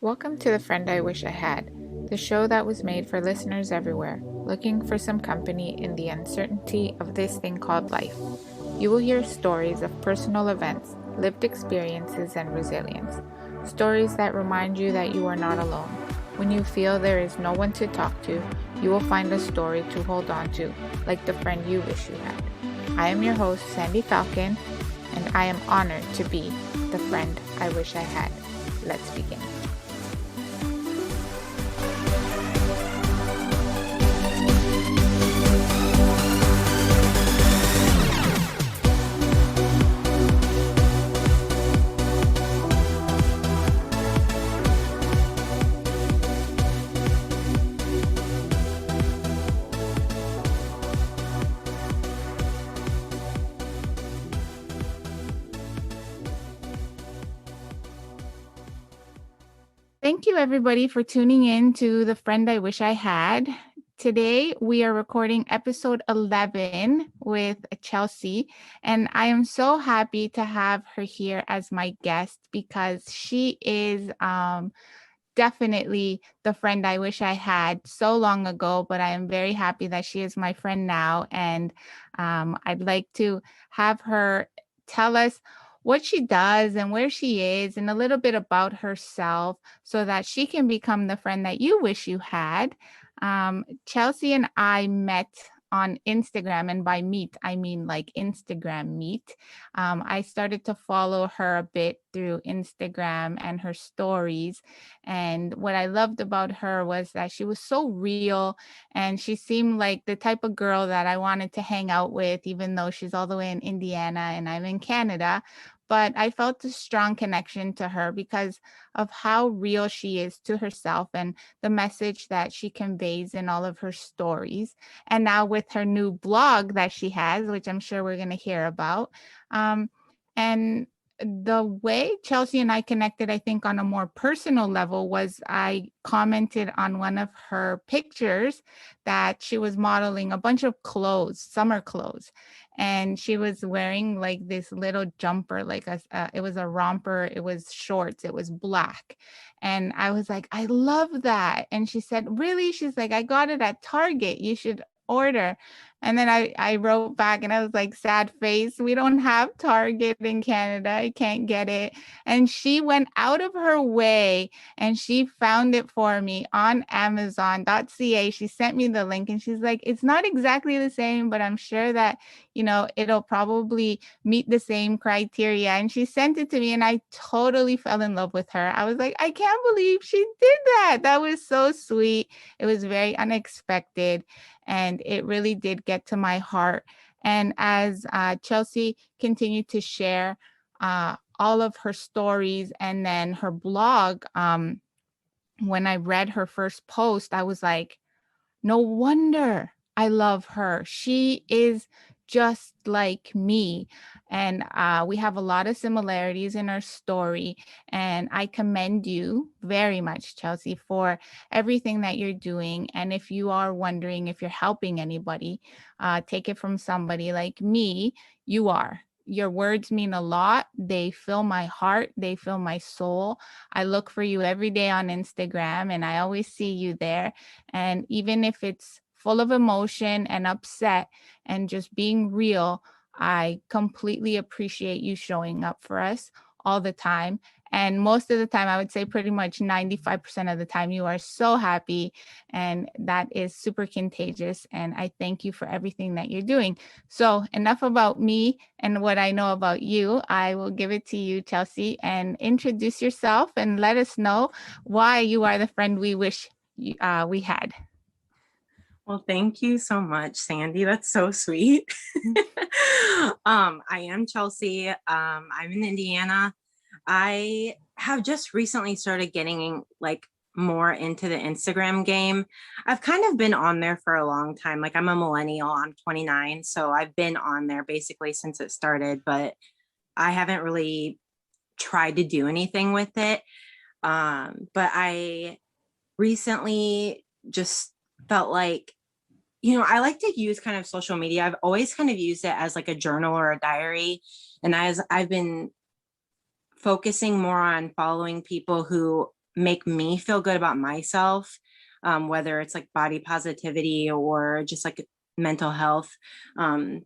Welcome to The Friend I Wish I Had, the show that was made for listeners everywhere, looking for some company in the uncertainty of this thing called life. You will hear stories of personal events, lived experiences, and resilience. Stories that remind you that you are not alone. When you feel there is no one to talk to, you will find a story to hold on to, like the friend you wish you had. I am your host, Sandy Falcon, and I am honored to be the friend I wish I had. Let's begin. Thank you, everybody, for tuning in to The Friend I Wish I Had. Today, we are recording episode 11 with Chelsea, and I am so happy to have her here as my guest because she is definitely the friend I wish I had so long ago, but I am very happy that she is my friend now, and I'd like to have her tell us what she does and where she is and a little bit about herself so that she can become the friend that you wish you had. Chelsea and I met on Instagram, and by meet, I mean like Instagram meet. I started to follow her a bit through Instagram and her stories. And what I loved about her was that she was so real and she seemed like the type of girl that I wanted to hang out with, even though she's all the way in Indiana and I'm in Canada. But I felt a strong connection to her because of how real she is to herself and the message that she conveys in all of her stories. And now with her new blog that she has, which I'm sure we're going to hear about. And the way Chelsea and I connected, I think, on a more personal level was I commented on one of her pictures that she was modeling a bunch of clothes, summer clothes. And she was wearing like this little jumper, like it was a romper, it was shorts, it was black. And I was like, I love that. And she said, really? She's like, I got it at Target. You should order. And then I wrote back and I was like, sad face. We don't have Target in Canada. I can't get it. And she went out of her way and she found it for me on Amazon.ca. She sent me the link and she's like, it's not exactly the same, but I'm sure that, it'll probably meet the same criteria. And she sent it to me and I totally fell in love with her. I was like, I can't believe she did that. That was so sweet. It was very unexpected. And it really did get to my heart. And as Chelsea continued to share all of her stories and then her blog, when I read her first post, I was like, no wonder I love her. She is just like me. And we have a lot of similarities in our story. And I commend you very much, Chelsea, for everything that you're doing. And if you are wondering if you're helping anybody, take it from somebody like me, you are. Your words mean a lot. They fill my heart. They fill my soul. I look for you every day on Instagram and I always see you there. And even if it's full of emotion and upset and just being real, I completely appreciate you showing up for us all the time. And most of the time, I would say pretty much 95% of the time, you are so happy. And that is super contagious. And I thank you for everything that you're doing. So, enough about me and what I know about you. I will give it to you, Chelsea, and introduce yourself and let us know why you are the friend we wish we had. Well, thank you so much, Sandy. That's so sweet. I am Chelsea. I'm in Indiana. I have just recently started getting more into the Instagram game. I've kind of been on there for a long time. Like I'm a millennial, I'm 29. So I've been on there basically since it started, but I haven't really tried to do anything with it. But I recently just felt like, I like to use kind of social media. I've always kind of used it as like a journal or a diary. And as I've been focusing more on following people who make me feel good about myself, whether it's like body positivity or just like mental health,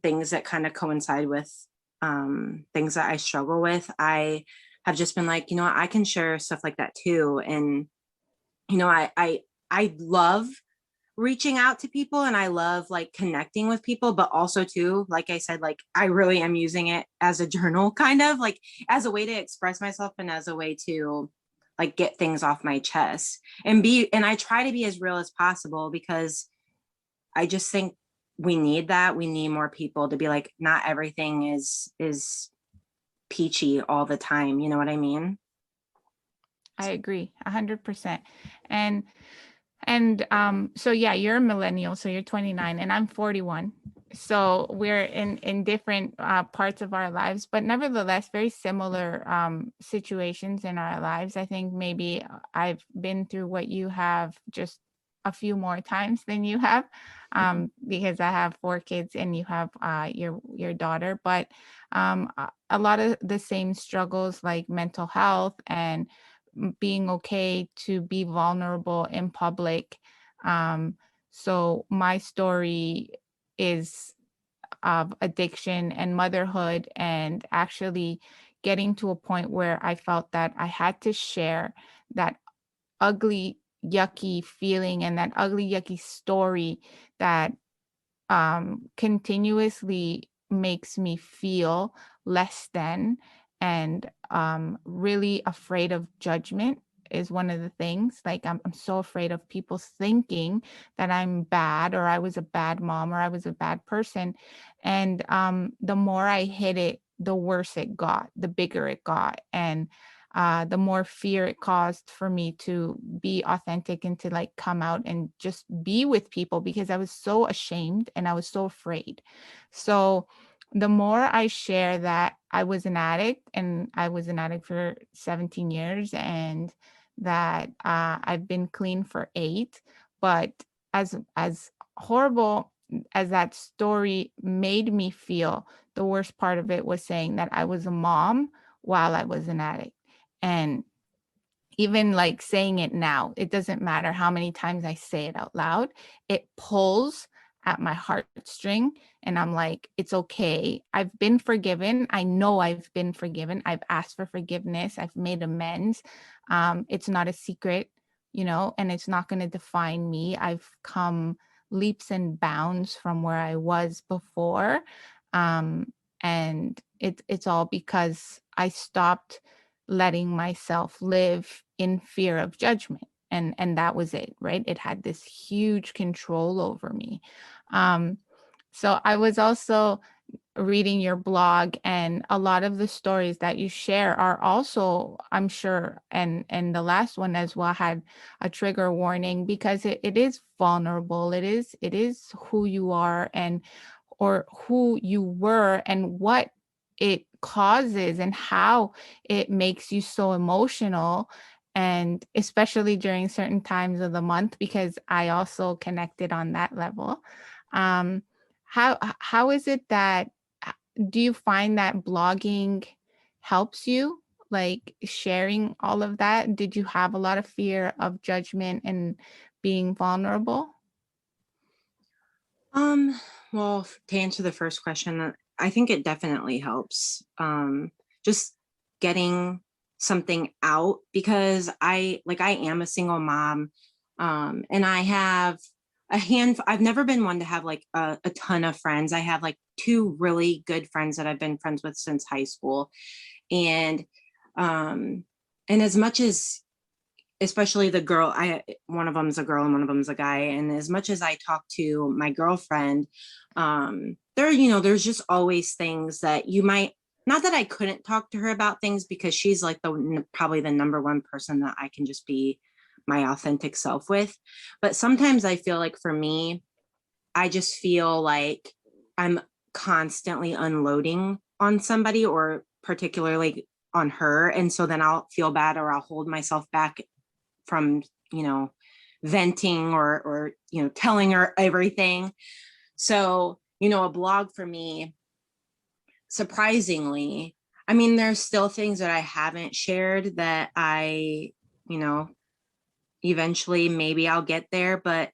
things that kind of coincide with things that I struggle with. I have just been like, I can share stuff like that too. And, I love reaching out to people, and I love like connecting with people, but also too, like I said, like I really am using it as a journal, kind of like as a way to express myself and as a way to like get things off my chest and I try to be as real as possible, because I just think we need that. We need more people to be like, not everything is peachy all the time. You know what I mean? I agree 100%. And so yeah, you're a millennial, so you're 29 and I'm 41. So we're in different parts of our lives, but nevertheless very similar situations in our lives. I think maybe I've been through what you have, just a few more times than you have, because I have 4 kids and you have your daughter. But a lot of the same struggles, like mental health and being okay to be vulnerable in public. Um, so my story is of addiction and motherhood, and actually getting to a point where I felt that I had to share that ugly, yucky feeling and that ugly, yucky story that continuously makes me feel less than, and really afraid of judgment is one of the things. Like I'm so afraid of people thinking that I'm bad, or I was a bad mom, or I was a bad person. And the more I hid it, the worse it got, the bigger it got. And the more fear it caused for me to be authentic and to like come out and just be with people, because I was so ashamed and I was so afraid. So the more I share that I was an addict, and I was an addict for 17 years, and that I've been clean for 8, but as horrible as that story made me feel, the worst part of it was saying that I was a mom while I was an addict. And even like saying it now, it doesn't matter how many times I say it out loud, it pulls at my heartstring. And I'm like, it's okay. I've been forgiven. I know I've been forgiven. I've asked for forgiveness. I've made amends. It's not a secret, and it's not going to define me. I've come leaps and bounds from where I was before. And it's all because I stopped letting myself live in fear of judgment. And that was it, right? It had this huge control over me. Um, so I was also reading your blog, and a lot of the stories that you share are also, I'm sure, and the last one as well had a trigger warning, because it is vulnerable. It is who you are, and or who you were, and what it causes and how it makes you so emotional, and especially during certain times of the month, because I also connected on that level. um how is it that do you find that blogging helps you, like sharing all of that? Did you have a lot of fear of judgment and being vulnerable? Um, well, to answer the first question, I think it definitely helps. Just getting something out, because I am a single mom. And I have I've never been one to have like a ton of friends. I have like 2 really good friends that I've been friends with since high school. And um and as much as, especially the girl, I one of them's a girl and one of them's a guy, and as much as I talk to my girlfriend, there's just always things that you might, not that I couldn't talk to her about things, because she's like probably the number one person that I can just be my authentic self with. But sometimes I feel like for me, I just feel like I'm constantly unloading on somebody, or particularly on her, and so then I'll feel bad, or I'll hold myself back from, venting, or telling her everything. So, a blog for me, surprisingly, I mean, there's still things that I haven't shared that I, eventually maybe I'll get there, but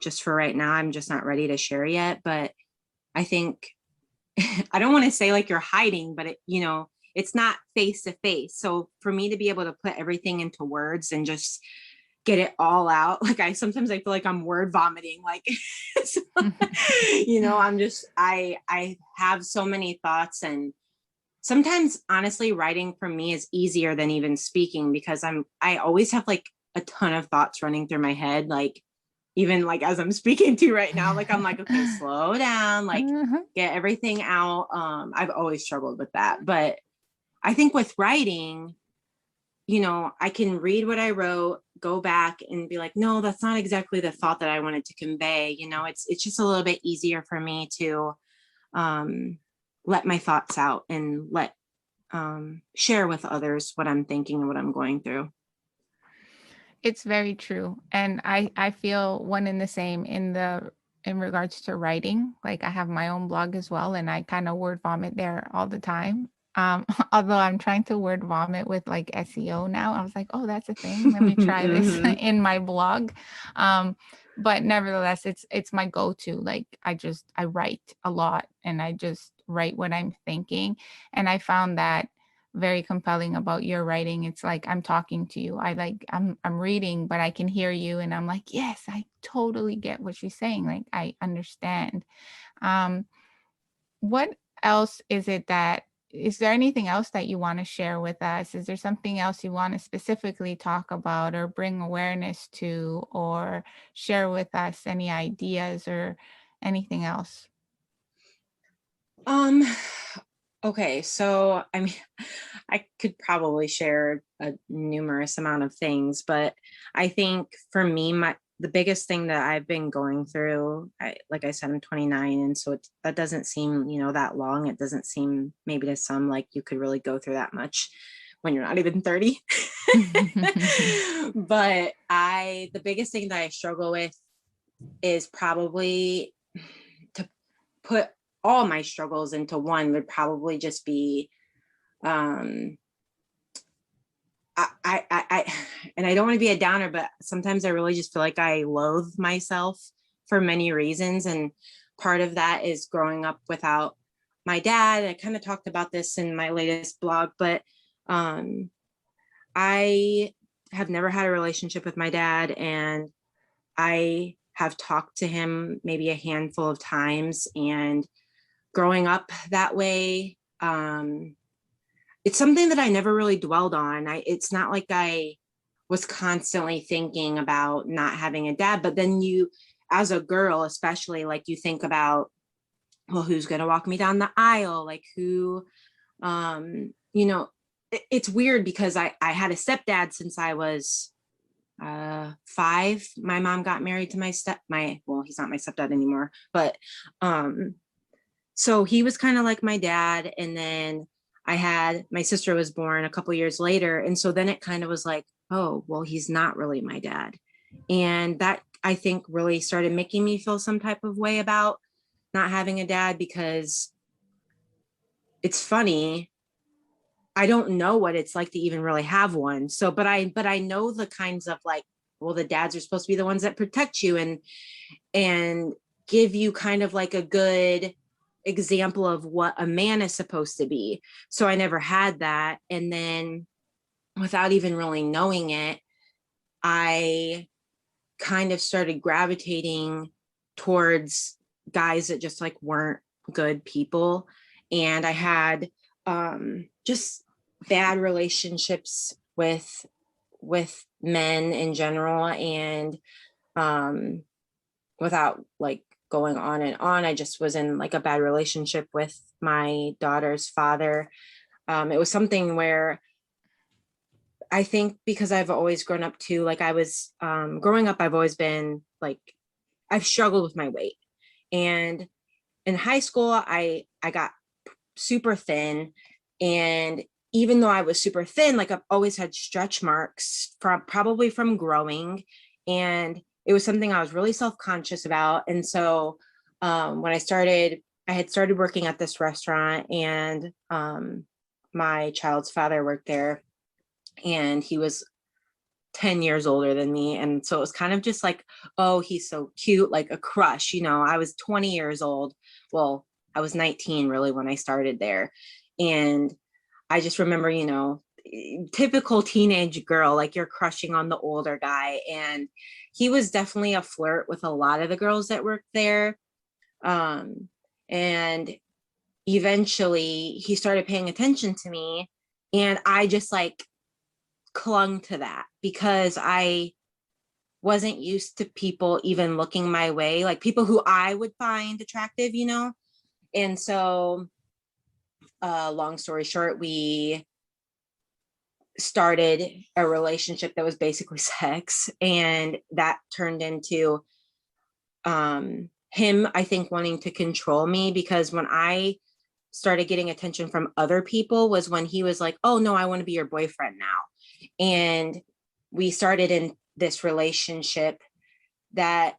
just for right now, I'm just not ready to share yet. But I think I don't want to say like you're hiding, but it's not face to face. So for me to be able to put everything into words and just get it all out, like I feel like I'm word vomiting, like so, I have so many thoughts, and sometimes honestly writing for me is easier than even speaking, because I always have like a ton of thoughts running through my head, like even like as I'm speaking to you right now, like I'm like, okay, slow down, like get everything out. I've always struggled with that, but I think with writing, I can read what I wrote, go back and be like, no, that's not exactly the thought that I wanted to convey. It's just a little bit easier for me to let my thoughts out and share with others what I'm thinking and what I'm going through. It's very true. And I feel one in the same in regards to writing. Like I have my own blog as well, and I kind of word vomit there all the time. Although I'm trying to word vomit with like SEO now. I was like, oh, that's a thing. Let me try this in my blog. But nevertheless, it's my go-to. Like I write a lot, and I just write what I'm thinking. And I found that very compelling about your writing. It's like I'm talking to you. I'm reading, but I can hear you, and I'm like, yes, I totally get what she's saying. Like I understand. Um, what else is there anything else that you want to share with us? Is there something else you want to specifically talk about or bring awareness to, or share with us any ideas or anything else? Um, okay, so I mean, I could probably share a numerous amount of things, but I think for me, the biggest thing that I've been going through, like I said, I'm 29, and so that doesn't seem, that long. It doesn't seem, maybe to some, like you could really go through that much when you're not even 30. But the biggest thing that I struggle with is probably to put all my struggles into one, would probably just be I and I don't want to be a downer, but sometimes I really just feel like I loathe myself for many reasons. And part of that is growing up without my dad. I kind of talked about this in my latest blog, but I have never had a relationship with my dad, and I have talked to him maybe a handful of times. And growing up that way, it's something that I never really dwelled on. It's not like I was constantly thinking about not having a dad, but then as a girl, especially, like you think about, well, who's going to walk me down the aisle? Like who, it's weird because I had a stepdad since I was 5. My mom got married to well, he's not my stepdad anymore, but so he was kind of like my dad. And then my sister was born a couple years later. And so then it kind of was like, oh, well, he's not really my dad. And that, I think, really started making me feel some type of way about not having a dad, because it's funny, I don't know what it's like to even really have one. So, but I know the kinds of, like, well, the dads are supposed to be the ones that protect you and give you kind of like a good example of what a man is supposed to be. So I never had that. And then without even really knowing it, I kind of started gravitating towards guys that just like weren't good people. And I had just bad relationships with men in general. And without like going on and on, I just was in like a bad relationship with my daughter's father. It was something where I think, because I've always grown up too, like I was growing up, I've always been like, I've struggled with my weight. And in high school, I got super thin. And even though I was super thin, like I've always had stretch marks probably from growing. And it was something I was really self-conscious about. And so when I had started working at this restaurant, and my child's father worked there, and he was 10 years older than me. And so it was kind of just like, oh, he's so cute, like a crush. I was 20 years old. Well, I was 19 really when I started there. And I just remember, typical teenage girl, like you're crushing on the older guy. And he was definitely a flirt with a lot of the girls that worked there. And eventually he started paying attention to me. And I just like clung to that because I wasn't used to people even looking my way, like people who I would find attractive. And so, long story short, we started a relationship that was basically sex, and that turned into him, I think, wanting to control me, because when I started getting attention from other people was when he was like, oh no, I want to be your boyfriend now. And we started in this relationship that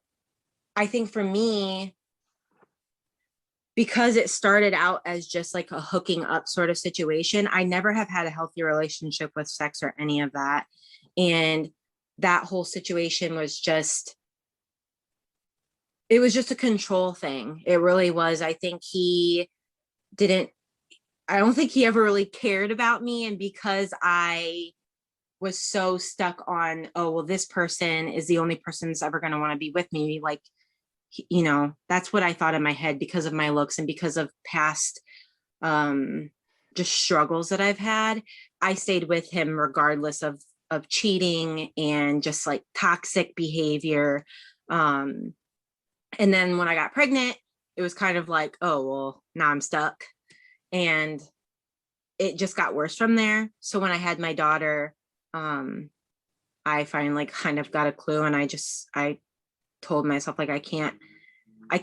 I think for me, because it started out as just like a hooking up sort of situation, I never have had a healthy relationship with sex or any of that. And that whole situation was just, it was just a control thing. It really was. I don't think he ever really cared about me. And because I was so stuck on, oh, well, this person is the only person that's ever going to want to be with me, like, that's what I thought in my head because of my looks and because of past just struggles that I've had. I stayed with him regardless of cheating and just like toxic behavior. And then when I got pregnant, it was kind of like, oh, well, now I'm stuck. And it just got worse from there. So when I had my daughter, I finally kind of got a clue, and I told myself, like, I can't, I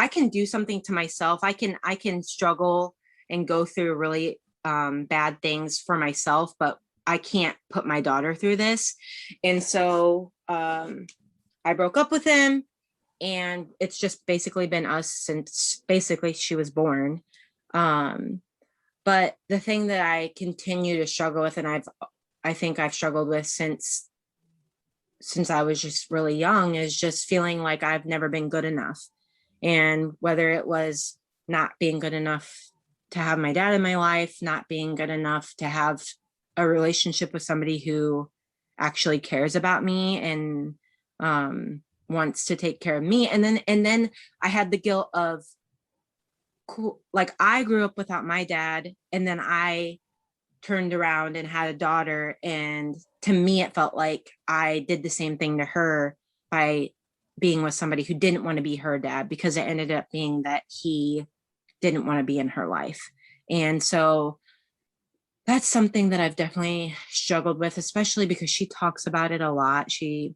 can do something to myself. I can struggle and go through really bad things for myself, but I can't put my daughter through this. And so I broke up with him, and it's just basically been us since basically she was born. But the thing that I continue to struggle with, and I think I've struggled with since I was just really young, is just feeling like I've never been good enough. And whether it was not being good enough to have my dad in my life, not being good enough to have a relationship with somebody who actually cares about me and wants to take care of me. And then I had the guilt of, cool, like I grew up without my dad, and then I turned around and had a daughter, and to me it felt like I did the same thing to her by being with somebody who didn't want to be her dad, because it ended up being that he didn't want to be in her life. And so that's something that I've definitely struggled with, especially because she talks about it a lot. She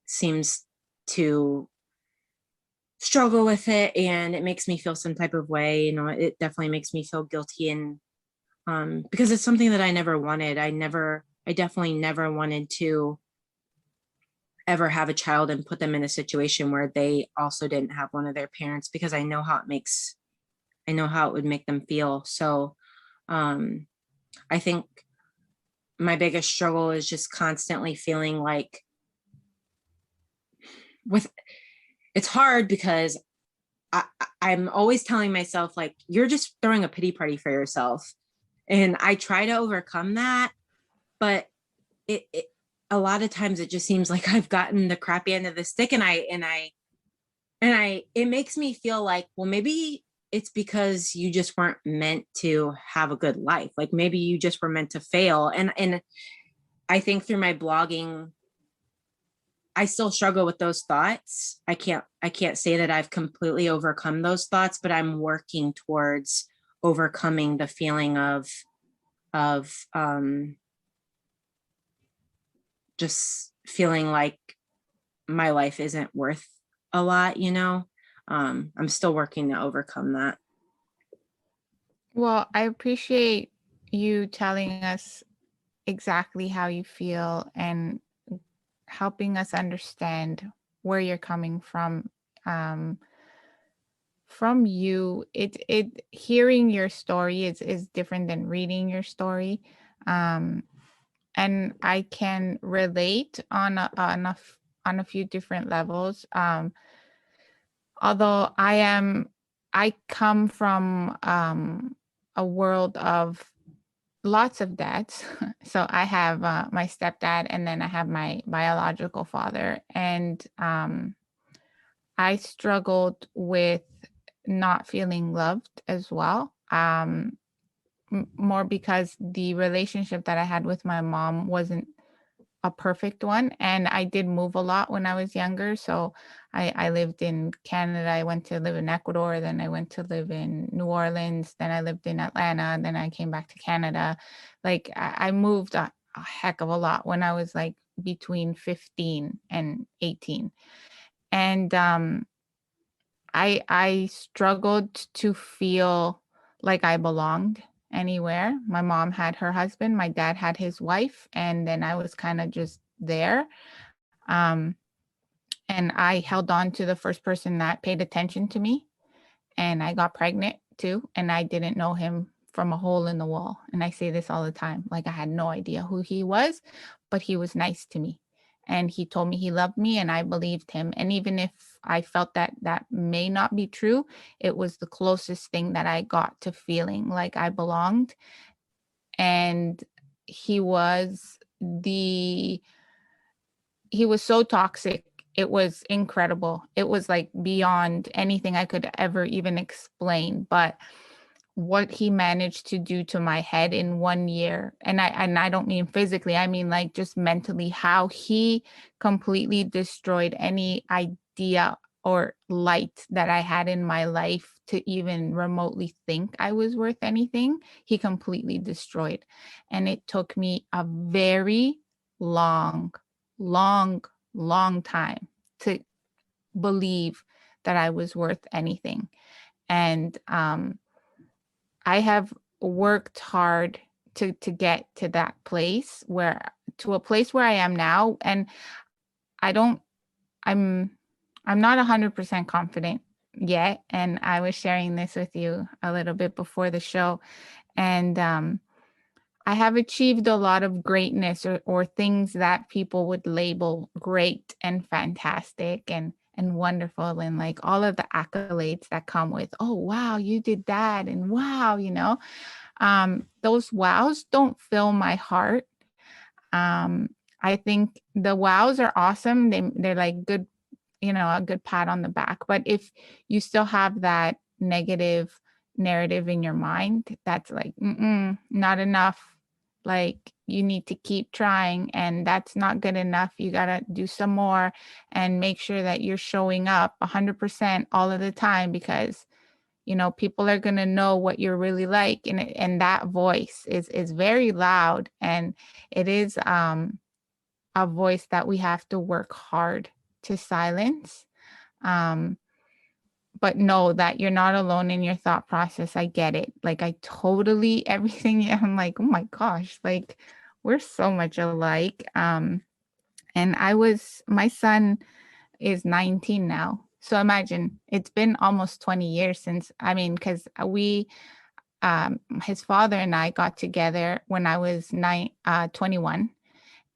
seems to struggle with it, and it makes me feel some type of way. It definitely makes me feel guilty, and because it's something that I never wanted. I definitely never wanted to ever have a child and put them in a situation where they also didn't have one of their parents, because I know how it would make them feel. So I think my biggest struggle is just constantly feeling like with it's hard because I'm always telling myself, like, you're just throwing a pity party for yourself. And I try to overcome that, but it a lot of times it just seems like I've gotten the crappy end of the stick, and it makes me feel like, well, maybe it's because you just weren't meant to have a good life. Like maybe you just were meant to fail. And I think through my blogging, I still struggle with those thoughts. I can't say that I've completely overcome those thoughts, but I'm working towards overcoming the feeling of just feeling like my life isn't worth a lot. I'm still working to overcome that. Well, I appreciate you telling us exactly how you feel and helping us understand where you're coming from. Um, from you, it hearing your story is different than reading your story. Um, and I can relate on a few different levels. Although I come from a world of lots of dads. So I have my stepdad, and then I have my biological father, and I struggled with not feeling loved as well. More because the relationship that I had with my mom wasn't a perfect one. And I did move a lot when I was younger. So I lived in Canada. I went to live in Ecuador. Then I went to live in New Orleans. Then I lived in Atlanta. Then I came back to Canada. Like I moved a heck of a lot when I was like between 15 and 18. And I struggled to feel like I belonged anywhere. My mom had her husband, my dad had his wife, and then I was kind of just there. Um, and I held on to the first person that paid attention to me, and I got pregnant too, and I didn't know him from a hole in the wall. And I say this all the time, like I had no idea who he was, but he was nice to me. And he told me he loved me, and I believed him. And even if I felt that that may not be true, it was the closest thing that I got to feeling like I belonged. And he was the he was so toxic. It was incredible. It was like beyond anything I could ever even explain. But what he managed to do to my head in 1 year, and I don't mean physically, I mean like just mentally, how he completely destroyed any idea or light that I had in my life to even remotely think I was worth anything. He completely destroyed. And it took me a very long, long, long time to believe that I was worth anything. And I have worked hard to get to that place where to a place where I am now. And I don't I'm I'm not 100% confident yet. And I was sharing this with you a little bit before the show. And I have achieved a lot of greatness, or things that people would label great and fantastic and wonderful, and like all of the accolades that come with, oh wow, you did that, and wow, those wows don't fill my heart. um I think the wows are awesome. They're like good, a good pat on the back. But if you still have that negative narrative in your mind, that's like, not enough. Like you need to keep trying, and that's not good enough. You got to do some more and make sure that you're showing up 100% all of the time, because people are going to know what you're really like. And that voice is very loud, and it is a voice that we have to work hard to silence. um, but know that you're not alone in your thought process. I get it. Like I totally everything. I'm like, oh my gosh, like we're so much alike. And my son is 19 now. So imagine, it's been almost 20 years since, because his father and I got together when I was 21.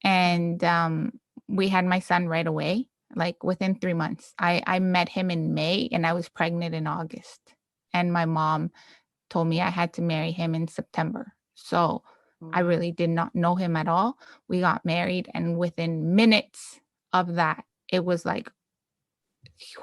And we had my son right away, like within 3 months. I met him in May, and I was pregnant in August. And my mom told me I had to marry him in September. So I Mm. really did not know him at all. We got married, and within minutes of that, it was like,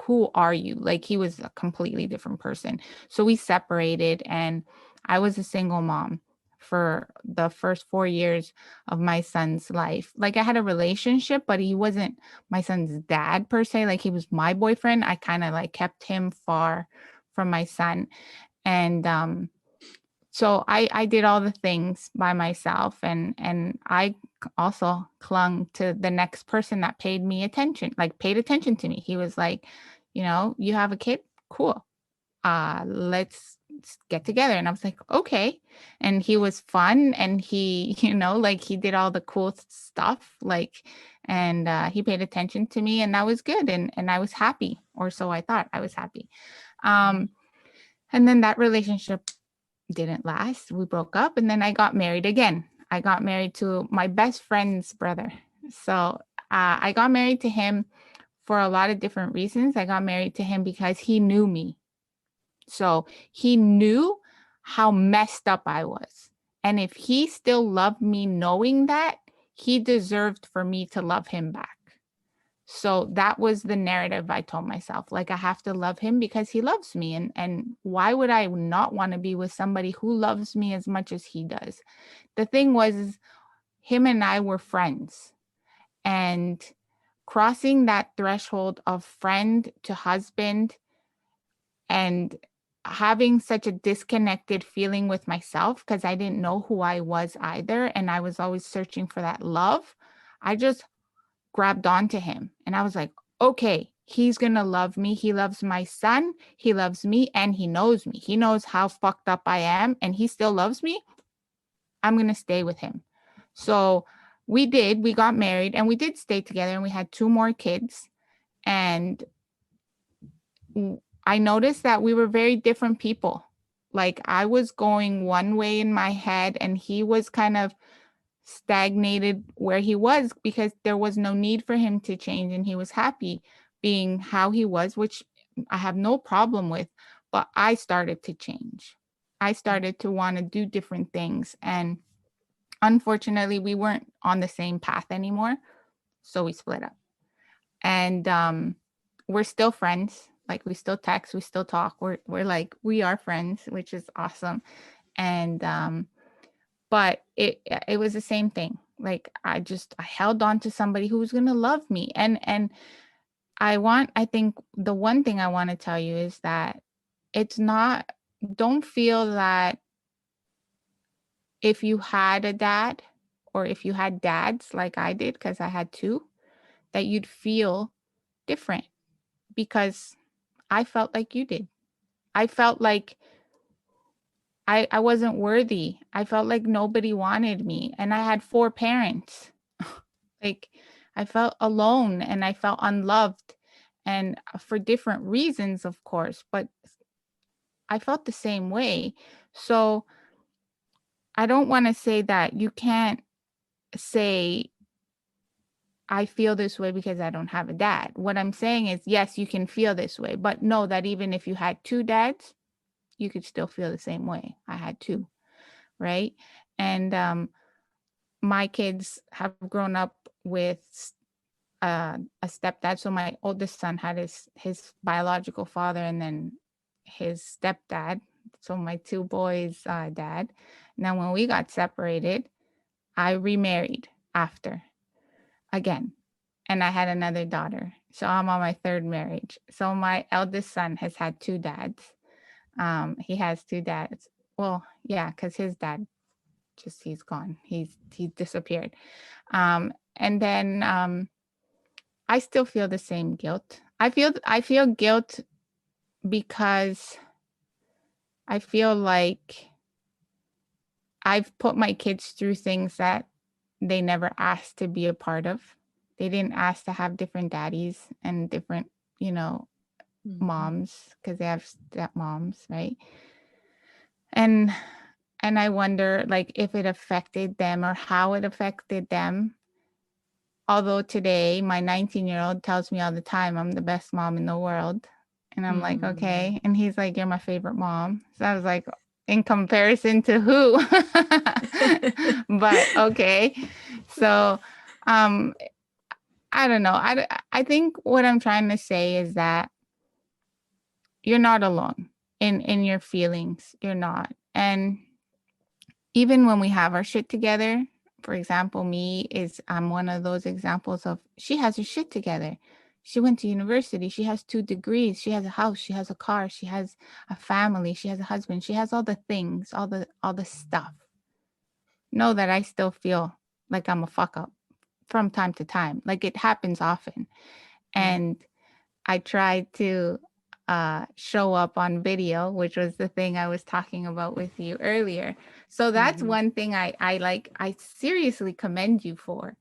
who are you? Like he was a completely different person. So we separated, and I was a single mom for the first 4 years of my son's life. Like I had a relationship, but he wasn't my son's dad per se. Like he was my boyfriend. I kind of like kept him far from my son. And so I did all the things by myself, and I also clung to the next person that paid me attention, like paid attention to me. He was like, you have a kid? Cool. Let's get together. And I was like, okay. And he was fun, and he, like he did all the cool stuff, like, and he paid attention to me, and that was good. And I was happy, or so I thought. I was happy. Um, and then that relationship didn't last. We broke up, and then I got married again. I got married to my best friend's brother. So I got married to him for a lot of different reasons. I got married to him because he knew me. So he knew how messed up I was. And if he still loved me knowing that, he deserved for me to love him back. So that was the narrative I told myself. Like, I have to love him because he loves me. And why would I not want to be with somebody who loves me as much as he does? The thing was, him and I were friends. And crossing that threshold of friend to husband and having such a disconnected feeling with myself because I didn't know who I was either. And I was always searching for that love. I just grabbed onto him and I was like, okay, he's going to love me. He loves my son. He loves me and he knows me. He knows how fucked up I am and he still loves me. I'm going to stay with him. So we got married and we did stay together and we had 2 more kids. And I noticed that we were very different people. Like, I was going one way in my head and he was kind of stagnated where he was because there was no need for him to change and he was happy being how he was, which I have no problem with. But I started to change. I started to want to do different things. And unfortunately, we weren't on the same path anymore. So we split up. And we're still friends. Like, we still text, we still talk. We're like, we are friends, which is awesome. And but it was the same thing. Like, I held on to somebody who was gonna love me. And I think the one thing I want to tell you is that it's not, don't feel that if you had a dad or if you had dads like I did, because I had 2, that you'd feel different, because I felt like you did. I felt like I wasn't worthy. I felt like nobody wanted me. And I had 4 parents. Like, I felt alone and I felt unloved, and for different reasons, of course, but I felt the same way. So I don't want to say that you can't say, I feel this way because I don't have a dad. What I'm saying is, yes, you can feel this way, but know that even if you had 2 dads, you could still feel the same way. I had 2, right? And my kids have grown up with a stepdad. So my oldest son had his biological father and then his stepdad. So my 2 boys' dad. Now, when we got separated, I remarried after again, and I had another daughter. So I'm on my 3rd marriage. So my eldest son has had 2 dads. He has 2 dads. Well, yeah, because his dad he's gone. He disappeared. And then I still feel the same guilt. I feel guilt because I feel like I've put my kids through things that they never asked to be a part of. They didn't ask to have different daddies and different, moms, because they have stepmoms, right? And I wonder, like, if it affected them or how it affected them. Although today my 19-year-old tells me all the time I'm the best mom in the world. And I'm like, okay. And he's like, you're my favorite mom. So I was like, in comparison to who? But okay. So I don't know. I think what I'm trying to say is that you're not alone in your feelings. You're not. And even when we have our shit together, for example, I'm one of those examples of, she has her shit together. She went to university. She has 2 degrees. She has a house. She has a car. She has a family. She has a husband. She has all the things, all the stuff. Know that I still feel like I'm a fuck up from time to time. Like, it happens often. And I tried to show up on video, which was the thing I was talking about with you earlier. So that's one thing I seriously commend you for,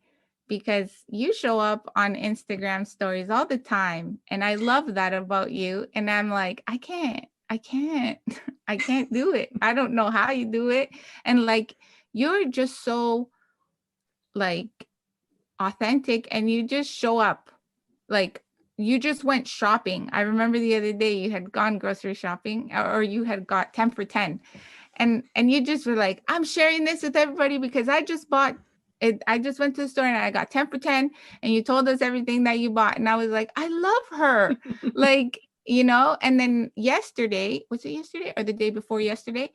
because you show up on Instagram stories all the time. And I love that about you. And I'm like, I can't I can't do it. I don't know how you do it. And like, you're just so like authentic, and you just show up. Like, you just went shopping. I remember the other day you had gone grocery shopping, or you had got 10 for 10. And you just were like, I'm sharing this with everybody because I just bought it. I just went to the store and I got 10 for 10. And you told us everything that you bought. And I was like, I love her. Like, and then yesterday, was it yesterday or the day before yesterday?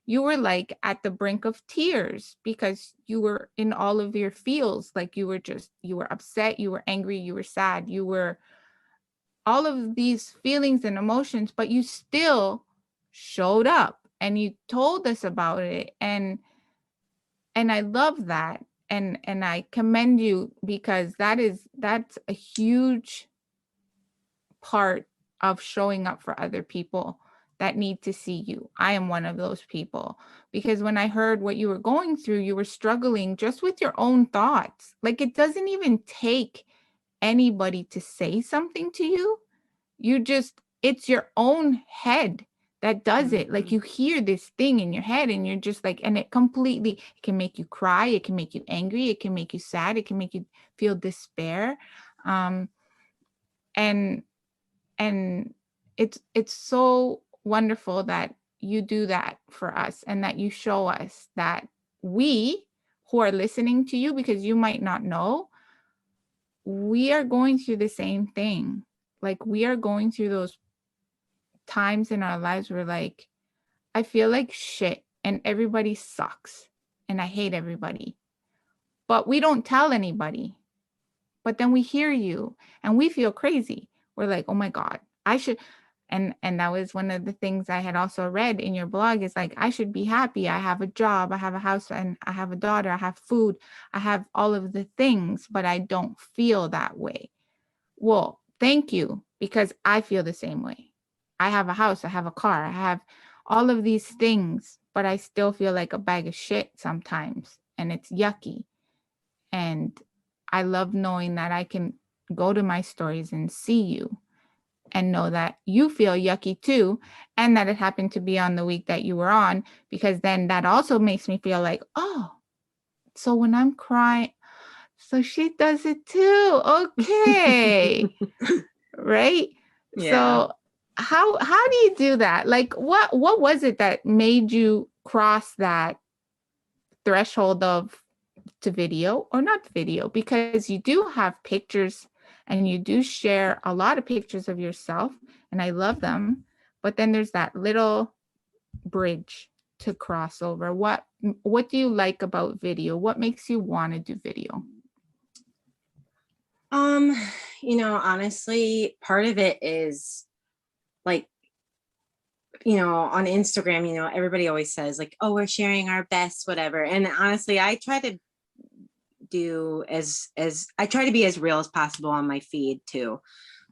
You were like at the brink of tears because you were in all of your feels. Like, you were upset, you were angry, you were sad, you were all of these feelings and emotions, but you still showed up and you told us about it. And I love that. And I commend you, because that's a huge part of showing up for other people that need to see you. I am one of those people, because when I heard what you were going through, you were struggling just with your own thoughts. Like, it doesn't even take anybody to say something to you. It's your own head that does it. Like, you hear this thing in your head and you're just like, and it can make you cry, it can make you angry, it can make you sad, it can make you feel despair. Um, and and it's so wonderful that you do that for us, and that you show us that we who are listening to you, because you might not know, we are going through the same thing. Like, we are going through those times in our lives where, like, I feel like shit and everybody sucks and I hate everybody, but we don't tell anybody. But then we hear you and we feel crazy. We're like, oh my God, I should. And that was one of the things I had also read in your blog, is like, I should be happy. I have a job, I have a house, and I have a daughter, I have food, I have all of the things, but I don't feel that way. Well, thank you, because I feel the same way. I have a house, I have a car, I have all of these things, but I still feel like a bag of shit sometimes, and it's yucky. And I love knowing that I can go to my stories and see you and know that you feel yucky too, and that it happened to be on the week that you were on, because then that also makes me feel like, oh, so when I'm crying, so she does it too. Okay. Right? Yeah. So how do you do that? Like, what was it that made you cross that threshold of to video, or not video, because you do have pictures and you do share a lot of pictures of yourself, and I love them, but then there's that little bridge to cross over. What do you like about video? What makes you want to do video? Honestly, part of it is like, on Instagram, everybody always says like, oh, we're sharing our best, whatever. And honestly, I try to do I try to be as real as possible on my feed too.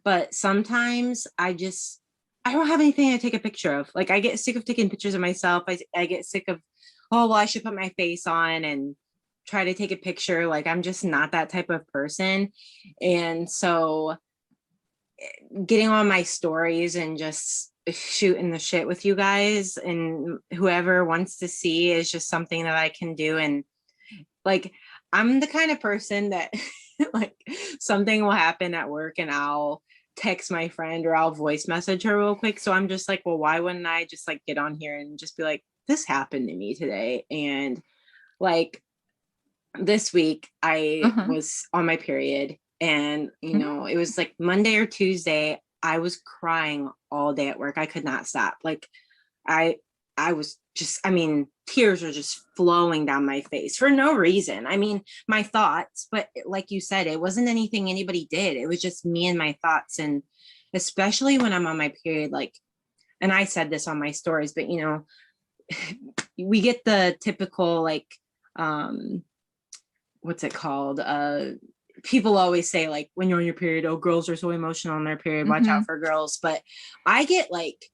But sometimes I don't have anything to take a picture of. Like, I get sick of taking pictures of myself. I get sick of, oh, well, I should put my face on and try to take a picture. Like, I'm just not that type of person. And so getting on my stories and just shooting the shit with you guys and whoever wants to see is just something that I can do. And like, I'm the kind of person that like, something will happen at work and I'll text my friend or I'll voice message her real quick. So I'm just like, well, why wouldn't I just like get on here and just be like, this happened to me today? And like, this week I was on my period, and it was like Monday or Tuesday, I was crying all day at work. I could not stop. Like, I was just, tears were just flowing down my face for no reason. My thoughts, but like you said, it wasn't anything anybody did. It was just me and my thoughts. And especially when I'm on my period, like, and I said this on my stories, but we get the typical, like, what's it called? People always say, like, when you're on your period, oh, girls are so emotional on their period, watch out for girls. But I get like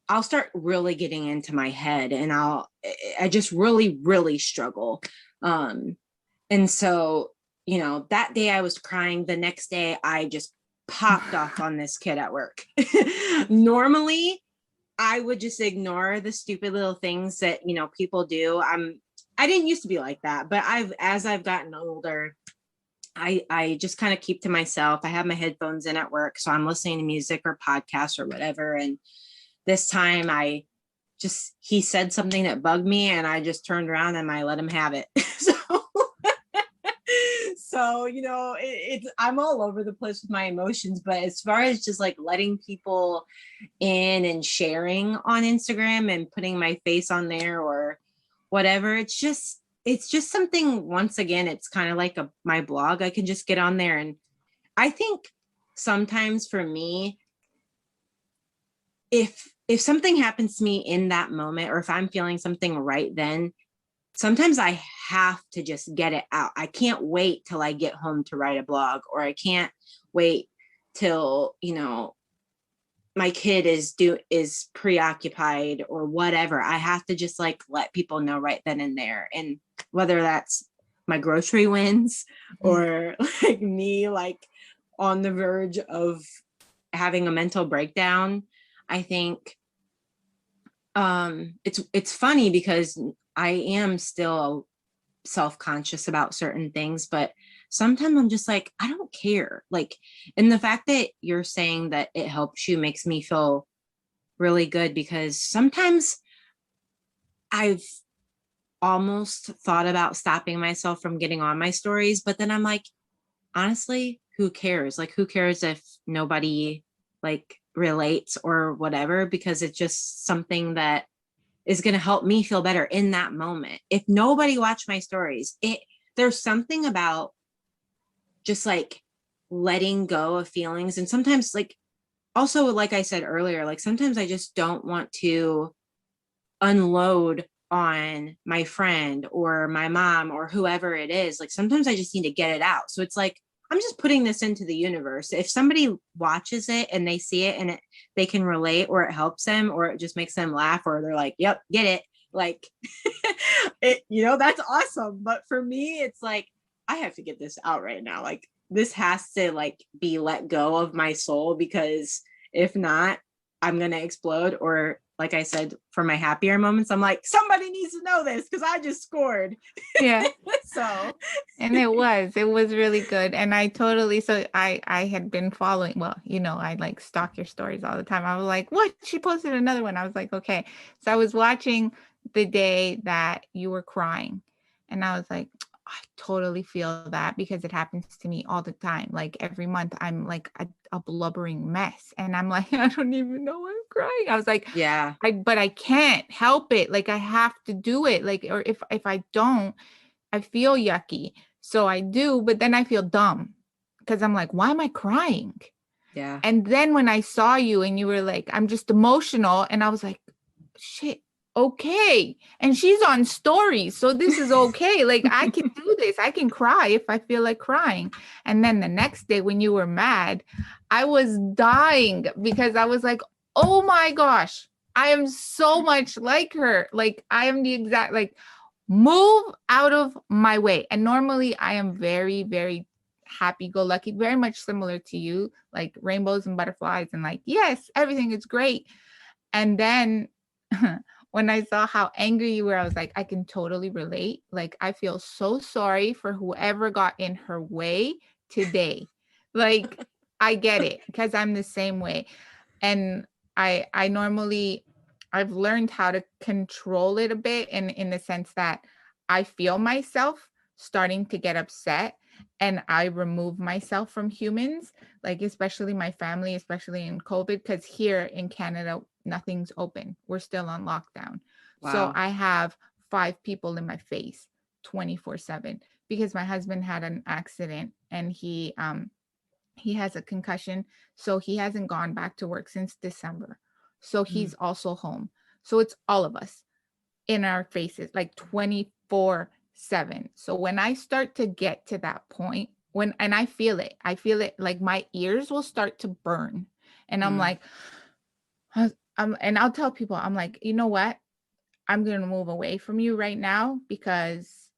I'll start really getting into my head, and I just really, really struggle. And so, that day I was crying. The next day I just popped off on this kid at work. Normally I would just ignore the stupid little things that, people do. I didn't used to be like that, but as I've gotten older, I just kind of keep to myself. I have my headphones in at work, so I'm listening to music or podcasts or whatever. And this time he said something that bugged me, and I just turned around and I let him have it. So it's I'm all over the place with my emotions, but as far as just like letting people in and sharing on Instagram and putting my face on there or whatever, it's just something. Once again, it's kind of like my blog. I can just get on there, and I think sometimes for me, if something happens to me in that moment, or if I'm feeling something right then, sometimes I have to just get it out. I can't wait till I get home to write a blog, or I can't wait till, my kid is preoccupied or whatever. I have to just like let people know right then and there. And whether that's my grocery wins or like me like on the verge of having a mental breakdown, I think it's funny because I am still self-conscious about certain things, but sometimes I'm just like, I don't care. Like, and the fact that you're saying that it helps you makes me feel really good, because sometimes I've almost thought about stopping myself from getting on my stories, but then I'm like, honestly, who cares? Like, who cares if nobody like relates or whatever, because it's just something that is going to help me feel better in that moment. If nobody watched my stories, there's something about just like letting go of feelings. And sometimes, like, also, like I said earlier, like sometimes I just don't want to unload on my friend or my mom or whoever it is. Like sometimes I just need to get it out. So it's like, I'm just putting this into the universe. If somebody watches it and they see it and they can relate, or it helps them, or it just makes them laugh, or they're like, yep, get it. Like, that's awesome. But for me, it's like, I have to get this out right now. Like, this has to like be let go of my soul, because if not, I'm going to explode. Or like I said, for my happier moments, I'm like, somebody needs to know this because I just scored. Yeah. So, And it was really good. And I had been following, well, I like stalk your stories all the time. I was like, what? She posted another one. I was like, okay. So I was watching the day that you were crying, and I was like, I totally feel that, because it happens to me all the time. Like every month I'm like a blubbering mess, and I'm like, I don't even know I'm crying. I was like, yeah. but I can't help it. Like I have to do it. Like, or if I don't, I feel yucky. So I do, but then I feel dumb because I'm like, why am I crying? Yeah. And then when I saw you and you were like, I'm just emotional, and I was like, shit, okay. And she's on stories, so this is okay. Like I can do this. I can cry if I feel like crying. And then the next day when you were mad, I was dying because I was like, oh my gosh, I am so much like her. Like I am the exact, like, move out of my way. And normally I am very, very happy go lucky, very much similar to you, like rainbows and butterflies, and like, yes, everything is great. And then when I saw how angry you were, I was like, I can totally relate. Like, I feel so sorry for whoever got in her way today. Like, I get it because I'm the same way. And I normally, I've learned how to control it a bit, in the sense that I feel myself starting to get upset, and I remove myself from humans, like especially my family, especially in COVID, because here in Canada, nothing's open. We're still on lockdown. So Wow. I have 5 people in my face 24/7, because my husband had an accident, and he has a concussion, so he hasn't gone back to work since December. So he's Mm. also home. So it's all of us in our faces, like 24/7. So when I start to get to that point, and I feel it like my ears will start to burn. And I'm Mm. like, and I'll tell people, I'm like, you know what? I'm going to move away from you right now, because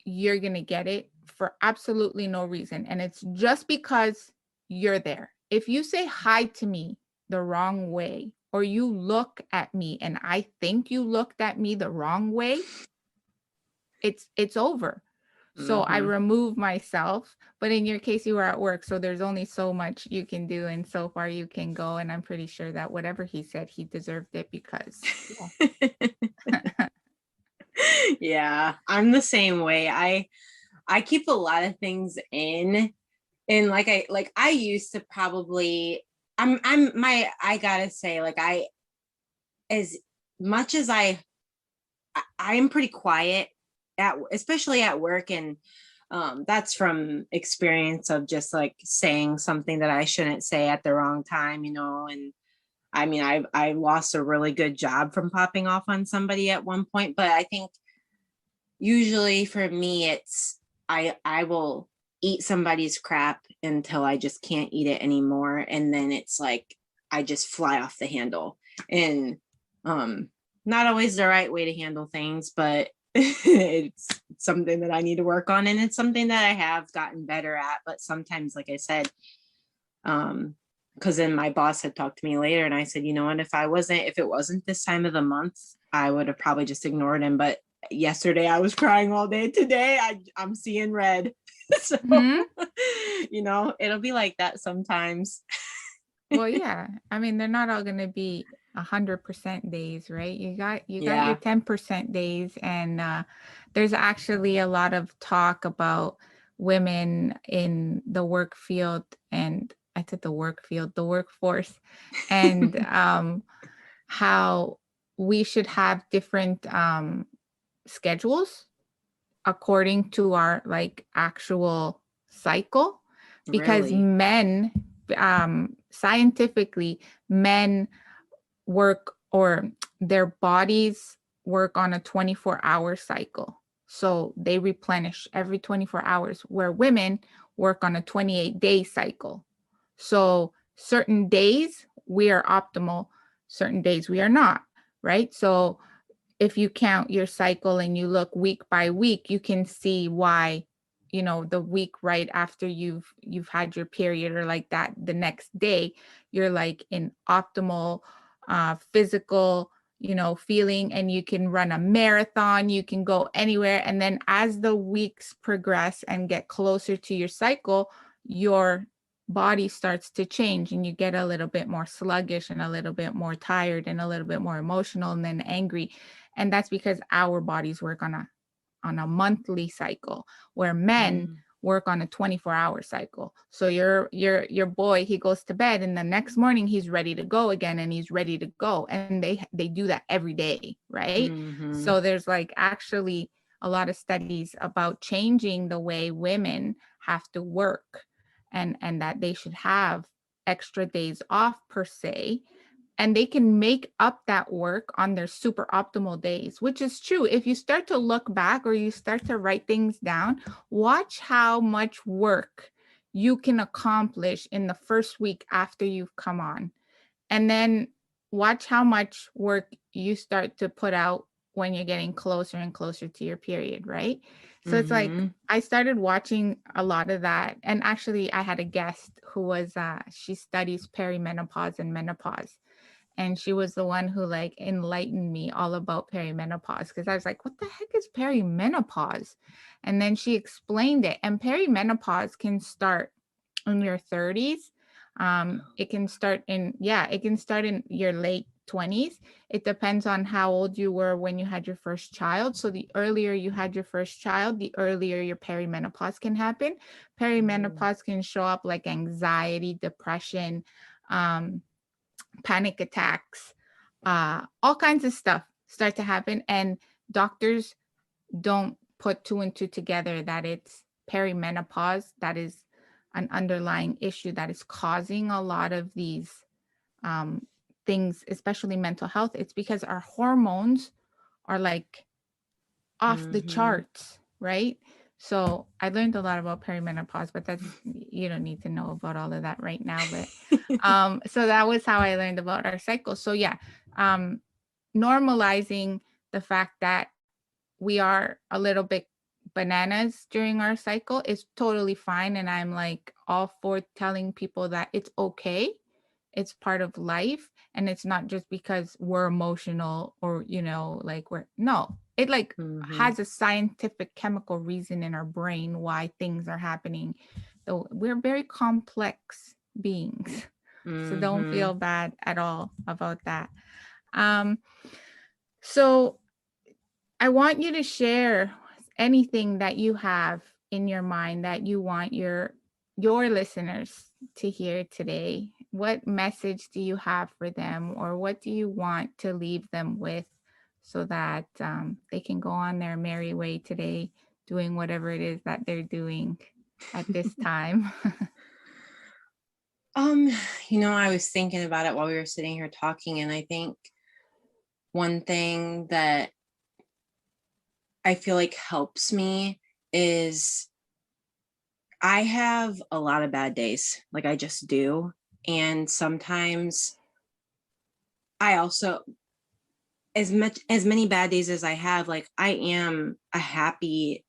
you're going to get it for absolutely no reason. And it's just because you're there. If you say hi to me the wrong way, or you look at me and I think you looked at me the wrong way, it's over. So I Mm-hmm. remove myself. But in your case, you were at work, so there's only so much you can do and so far you can go. And I'm pretty sure that whatever he said, he deserved it because yeah. Yeah, I'm the same way. I keep a lot of things in, and I used to probably I gotta say, like, I as much as I am pretty quiet at, especially at work, and that's from experience of just like saying something that I shouldn't say at the wrong time, and I mean, I lost a really good job from popping off on somebody at one point. But I think usually for me, it's I will eat somebody's crap until I just can't eat it anymore, and then it's like I just fly off the handle. And um not always the right way to handle things, but it's something that I need to work on, and it's something that I have gotten better at. But sometimes, like I said, because then my boss had talked to me later, and I said, you know what, if it wasn't this time of the month, I would have probably just ignored him. But yesterday I was crying all day. Today I'm seeing red. So Hmm. it'll be like that sometimes. Well, yeah. I mean, they're not all gonna be 100% days, right? You got your Yeah. 10% days, and there's actually a lot of talk about women in the work field, and I said the work field, the workforce, and how we should have different schedules according to our like actual cycle, because Really. men, scientifically, men work, or their bodies work on a 24-hour cycle. So they replenish every 24 hours, where women work on a 28-day cycle. So certain days we are optimal, certain days we are not, right? So if you count your cycle and you look week by week, you can see why, the week right after you've had your period, or like that the next day, you're like in optimal physical, feeling, and you can run a marathon, you can go anywhere. And then as the weeks progress and get closer to your cycle, your body starts to change and you get a little bit more sluggish and a little bit more tired and a little bit more emotional and then angry. And that's because our bodies work on a monthly cycle, where men Mm. work on a 24-hour cycle. So your boy, he goes to bed and the next morning he's ready to go again, and he's ready to go, and they do that every day, right? Hmm. So there's like actually a lot of studies about changing the way women have to work, and that they should have extra days off per se, and they can make up that work on their super optimal days, which is true. If you start to look back or you start to write things down, watch how much work you can accomplish in the first week after you've come on. And then watch how much work you start to put out when you're getting closer and closer to your period, right? So it's like Hmm. I started watching a lot of that. And actually, I had a guest who was, she studies perimenopause and menopause, and she was the one who like enlightened me all about perimenopause, because I was like, what the heck is perimenopause? And then she explained it. And perimenopause can start in your 30s. It can start in, yeah, it can start in your late 20s. It depends on how old you were when you had your first child. So the earlier you had your first child, the earlier your perimenopause can happen. Oh. Perimenopause can show up like anxiety, depression, um, panic attacks, all kinds of stuff start to happen. And doctors don't put two and two together that it's perimenopause that is an underlying issue that is causing a lot of these um, things, especially mental health. It's because our hormones are like off the Hmm. charts, right? So I learned a lot about perimenopause, but that's, you don't need to know about all of that right now. But so that was how I learned about our cycle. So yeah, um, normalizing the fact that we are a little bit bananas during our cycle is totally fine. And I'm like all for telling people that it's okay it's part of life, and it's not just because we're emotional or, like we're no, it like Mm-hmm. has a scientific chemical reason in our brain why things are happening. So we're very complex beings. So don't Mm-hmm. feel bad at all about that. Um, so I want you to share anything that you have in your mind that you want your listeners to hear today. What message do you have for them, or what do you want to leave them with, so that they can go on their merry way today, doing whatever it is that they're doing at this time? Um, I was thinking about it while we were sitting here talking, and I think one thing that I feel like helps me is I have a lot of bad days, like I just do. And sometimes I also, as many bad days as I have, like I am a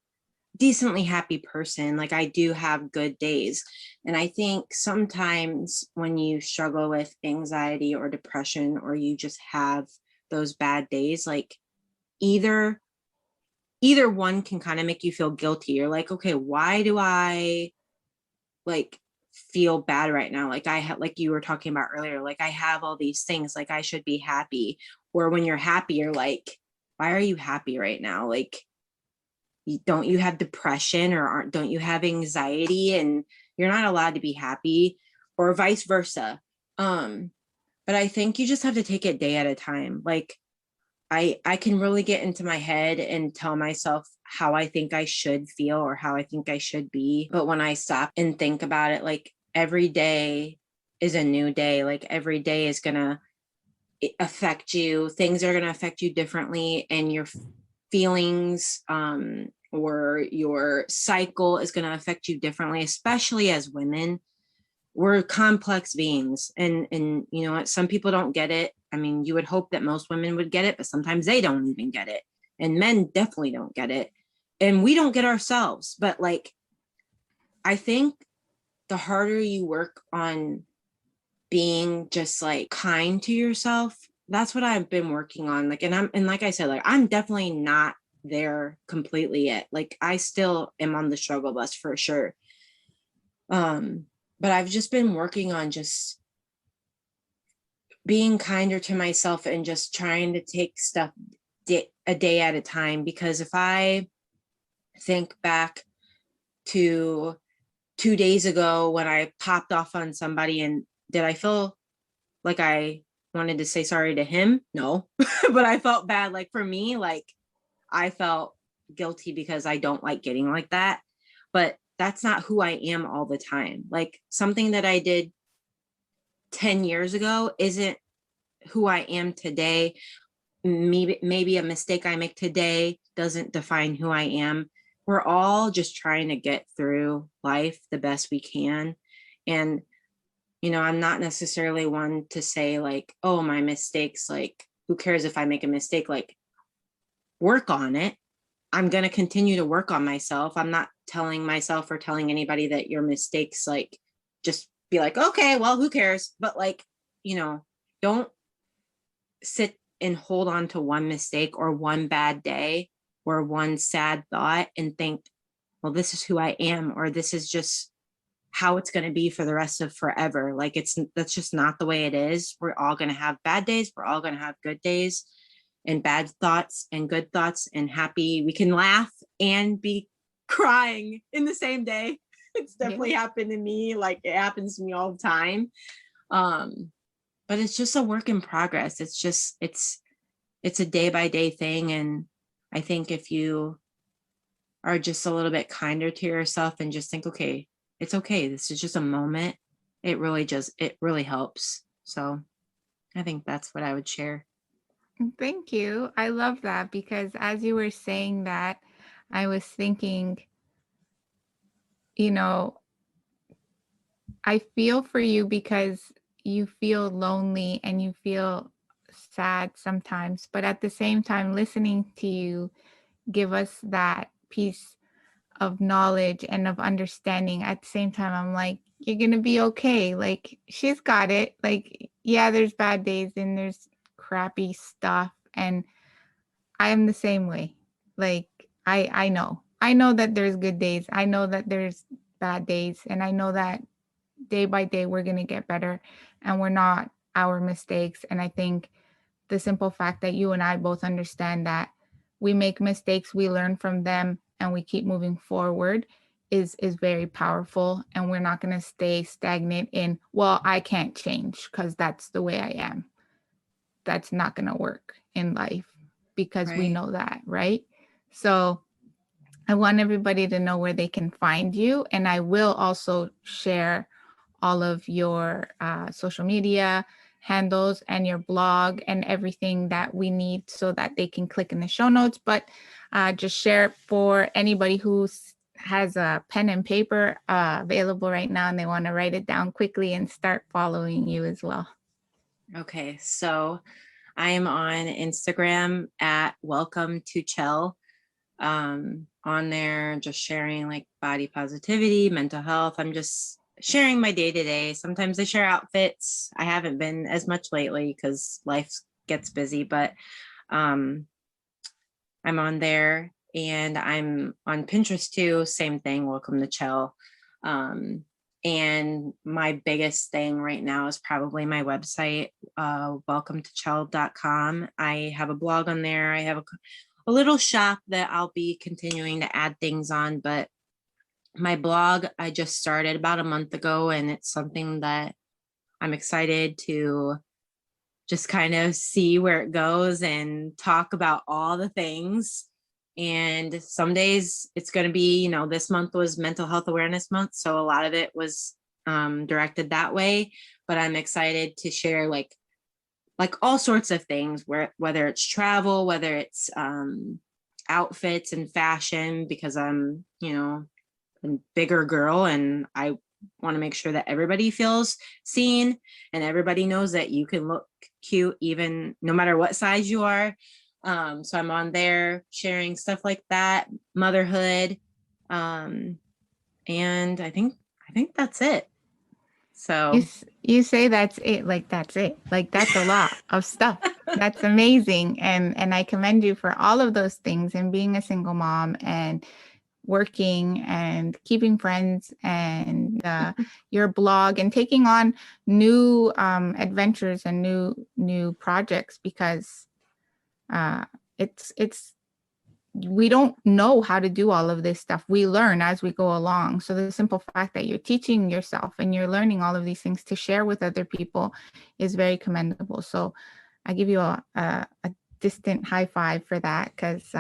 decently happy person. Like I do have good days. And I think sometimes when you struggle with anxiety or depression, or you just have those bad days, like either one can kind of make you feel guilty. You're like, okay, why do I like feel bad right now? Like I have, like you were talking about earlier, like I have all these things, like I should be happy. Or when you're happy, you're like, why are you happy right now? Like, don't you have depression, or don't you have anxiety, and you're not allowed to be happy, or vice versa. But I think you just have to take it day at a time. Like I can really get into my head and tell myself how I think I should feel or how I think I should be. But when I stop and think about it, like every day is a new day. Like every day is going to affect you. Things are going to affect you differently, and your feelings or your cycle is going to affect you differently, especially as women. We're complex beings, and you know what, some people don't get it. I mean, you would hope that most women would get it, but sometimes they don't even get it, and men definitely don't get it, and we don't get ourselves. But like, I think the harder you work on being just like kind to yourself, that's what I've been working on. Like, and like I said, like I'm definitely not there completely yet. Like I still am on the struggle bus for sure. um but I've just been working on just being kinder to myself and just trying to take stuff a day at a time. Because if I think back to 2 days ago when I popped off on somebody, and did I feel like I wanted to say sorry to him? No. But I felt bad. Like for me, like I felt guilty because I don't like getting like that. But that's not who I am all the time. Like something that I did 10 years ago isn't who I am today. Maybe a mistake I make today doesn't define who I am. We're all just trying to get through life the best we can. And I'm not necessarily one to say like, oh, my mistakes, like who cares if I make a mistake? Like, work on it. I'm going to continue to work on myself. I'm not telling myself or telling anybody that your mistakes, like, just be like, okay, well, who cares? But like, don't sit and hold on to one mistake or one bad day or one sad thought and think, well, this is who I am, or this is just how it's going to be for the rest of forever. Like that's just not the way it is. We're all going to have bad days. We're all going to have good days, and bad thoughts and good thoughts, and happy. We can laugh and be crying in the same day. It's definitely Yeah. happened to me. Like it happens to me all the time. But it's just a work in progress. It's a day by day thing. And I think if you are just a little bit kinder to yourself and just think, okay, it's okay, this is just a moment, it really helps. So I think that's what I would share. Thank you. I love that, because as you were saying that, I was thinking, you know, I feel for you because you feel lonely and you feel sad sometimes, but at the same time, listening to you give us that peace of knowledge and of understanding. At the same time, I'm like, you're gonna be okay. Like, she's got it. Like, yeah, there's bad days and there's crappy stuff, and I am the same way. Like, I know. I know that there's good days. I know that there's bad days, and I know that day by day we're gonna get better, and we're not our mistakes. And I think the simple fact that you and I both understand that we make mistakes, we learn from them, and we keep moving forward is very powerful. And we're not going to stay stagnant in, well, I can't change because that's the way I am. That's not going to work in life because we Right. know that, right? So I want everybody to know where they can find you. And I will also share all of your social media handles and your blog and everything that we need so that they can click in the show notes. But just share it for anybody who has a pen and paper available right now and they want to write it down quickly and start following you as well. Okay, so I am on Instagram at Welcome to Chell. On there, just sharing like body positivity, mental health. I'm just sharing my day to day. Sometimes I share outfits. I haven't been as much lately because life gets busy, but I'm on there, and I'm on Pinterest too. Same thing. Welcome to Chell. And my biggest thing right now is probably my website, welcometochell.com. I have a blog on there. I have a little shop that I'll be continuing to add things on, but my blog I just started about a month ago, and it's something that I'm excited to just kind of see where it goes and talk about all the things. And some days it's going to be, this month was Mental Health Awareness Month, so a lot of it was directed that way. But I'm excited to share like all sorts of things, whether it's travel, whether it's outfits and fashion, because I'm, a bigger girl and I want to make sure that everybody feels seen and everybody knows that you can look cute even no matter what size you are. So I'm on there sharing stuff like that, motherhood. And I think that's it. So You say that's it, like that's it. Like that's a lot of stuff. That's amazing. And I commend you for all of those things and being a single mom and working and keeping friends and your blog and taking on new adventures and new projects because it's we don't know how to do all of this stuff. We learn as we go along. So the simple fact that you're teaching yourself and you're learning all of these things to share with other people is very commendable. So I give you a distant high five for that because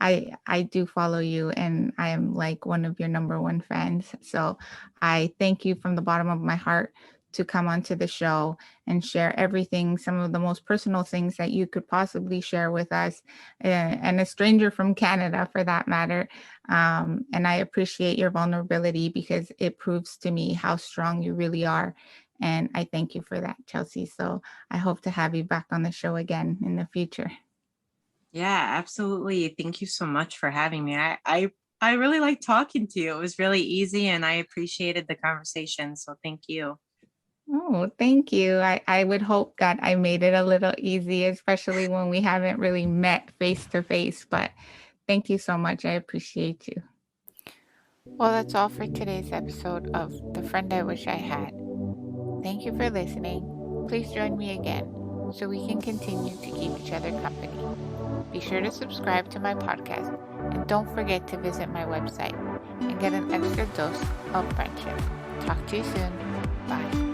I do follow you and I am like one of your number one fans. So I thank you from the bottom of my heart to come onto the show and share everything, some of the most personal things that you could possibly share with us, and a stranger from Canada for that matter. And I appreciate your vulnerability because it proves to me how strong you really are. And I thank you for that, Chelsea. So I hope to have you back on the show again in the future. yeah, absolutely. Thank you so much for having me. I really like talking to you. It was really easy and I appreciated the conversation. So thank you. Oh, thank you. I would hope that I made it a little easy, especially when we haven't really met face to face. But thank you so much. I appreciate you. Well, that's all for today's episode of The Friend I Wish I Had. Thank you for listening. Please join me again so we can continue to keep each other company. Be sure to subscribe to my podcast and don't forget to visit my website and get an extra dose of friendship. Talk to you soon. Bye.